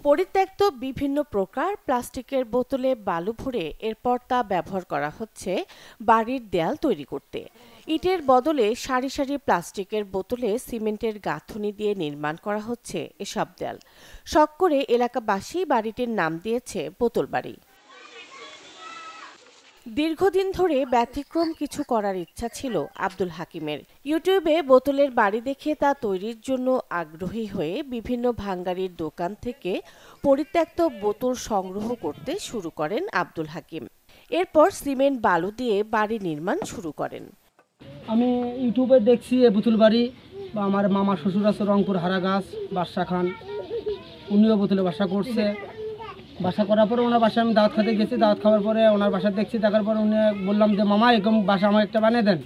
পরিত্যক্ত বিভিন্ন প্রকার প্লাস্টিকের বোতলে বালু ভরে এরপর তা ব্যবহার করা হচ্ছে বাড়ির দেয়াল তৈরি করতে। ইটের বদলে সারি সারি প্লাস্টিকের বোতলে সিমেন্টের গাঁথুনি দিয়ে নির্মাণ করা হচ্ছে এসব দেয়াল। শখ করে এলাকাবাসী বাড়িটির নাম দিয়েছে বোতল বাড়ি। দীর্ঘদিন ধরে ব্যতিক্রম কিছু করার ইচ্ছা ছিল আব্দুল হাকিমের। ইউটিউবে বোতলের বাড়ি দেখে তা তৈরির জন্য আগ্রহী হয়ে বিভিন্ন ভাঙ্গারির দোকান থেকে পরিত্যক্ত বোতল সংগ্রহ করতে শুরু করেন আব্দুল হাকিম। এরপর সিমেন্ট বালু দিয়ে বাড়ি নির্মাণ শুরু করেন। আমি ইউটিউবে দেখছি এই বোতল বাড়ি, বা আমার মামা শ্বশুর আছে রংপুর হারাগাছ বাদশা খান, উনিও বোতলে বাসা করছে। বাসা করার পরে ওনার বাসায় আমি দাওয়াত খেতে গেছি। দাওয়াত খাওয়ার পরে ওনার বাসা দেখছি, দেখার পরে উনি বললাম যে মামা এরকম বাসা আমার একটা বানিয়ে দেন।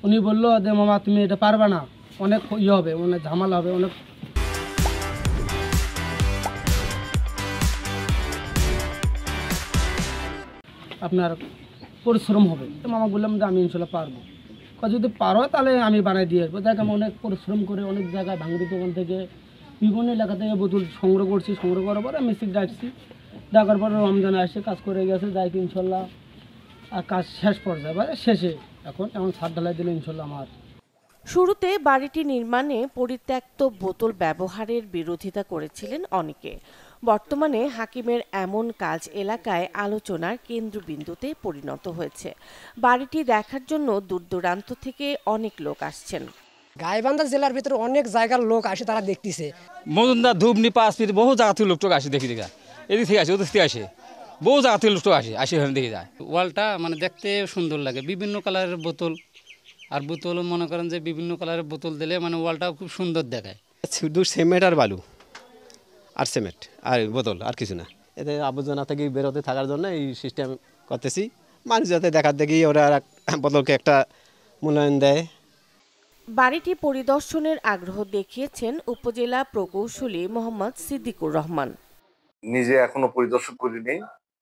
উনি বললো যে মামা তুমি এটা পারবে না, অনেক ইয়ে হবে, অনেক ঝামেলা হবে, অনেক আপনার পরিশ্রম হবে। তো মামা বললাম যে আমি ইনশাল্লাহ পারবো। যদি পারো তাহলে আমি বানিয়ে দিয়ে আসবো। দেখ আমি অনেক পরিশ্রম করে অনেক জায়গায় ভাঙড়ি দোকান থেকে বিভিন্ন এলাকা থেকে বোতল সংগ্রহ করছি। সংগ্রহ করার পরে আমি মিস্ত্রি ডাকছি, ডাকার পরে রমজানে এসে কাজ করে গেছে, যাই কি ইনশাল্লাহ আর কাজ শেষ পর্যায়ে বা শেষে এখন ছাদ ঢালাই দিলে ইনশাল্লাহ আমার। শুরুতে বাড়িটি নির্মাণে পরিত্যক্ত বোতল ব্যবহারের বিরোধিতা করেছিলেন অনেকে। বর্তমানে হাকিমের এমন কাজ এলাকায় আলোচনার কেন্দ্রবিন্দুতে পরিণত হয়েছে। বাড়িটি দেখার জন্য দূর দূরান্ত থেকে অনেক লোক আসছেন। গাইবান্ধা জেলার ভিতরে অনেক জায়গার লোক আসে, তারা দেখতেছে। মজুমদার ধূপনি পাঁচপির বহু জায়গা থেকে লোক আসে, দেখি দেখা এদিক থেকে আসে, ওদিক থেকে আসে, বহু জায়গা থেকে লোক আসে ওখানে দেখে যায়। ওয়ালটা মানে দেখতে সুন্দর লাগে, বিভিন্ন কালারের বোতল, আর বোতল মনে করেন যে বিভিন্ন কালারের বোতল দিলে মানে ওয়ালটাও খুব সুন্দর দেখায়। শুধু সিমেন্ট আর বালু আর সিমেন্ট আর বোতল, আর কিছু না। এতে আবর্জনা থেকে বেরোতে থাকার জন্য এই সিস্টেম করতেছি। মানুষ যাতে দেখার দেখি ওরা বোতলকে একটা মূল্যায়ন দেয়। বাড়িটি পরিদর্শনের আগ্রহ দেখিয়েছেন উপজেলা প্রকৌশলী মোহাম্মদ সিদ্দিকুর রহমান। নিজে এখনো পরিদর্শন করিনি,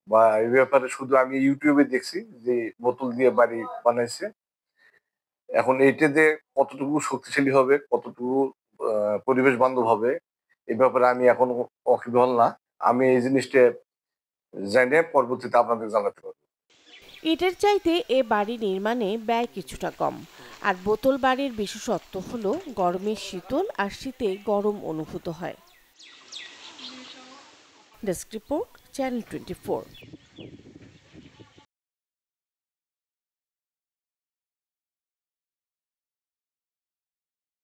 বা এই ব্যাপারে শুধু আমি ইউটিউবে দেখছি যে বোতল দিয়ে বাড়ি বানাইছে। এখন এইটাতে কতটুকু শক্তিশালী হবে, কতটুকু পরিবেশ বান্ধব হবে, এই ব্যাপারে আমি এখনো ওয়াকিবহাল না। আমি এই জিনিসটা জানিয়ে পরবর্তীতে আপনাদের জানাতে পারবো। ইটের চাইতে এ বাড়ি নির্মাণে ব্যয় কিছুটা কম। আর বোতল বাড়ির বিশেষত্ব হলো গরমে শীতল আর শীতে গরম অনুভূত হয়। Desk report, channel 24।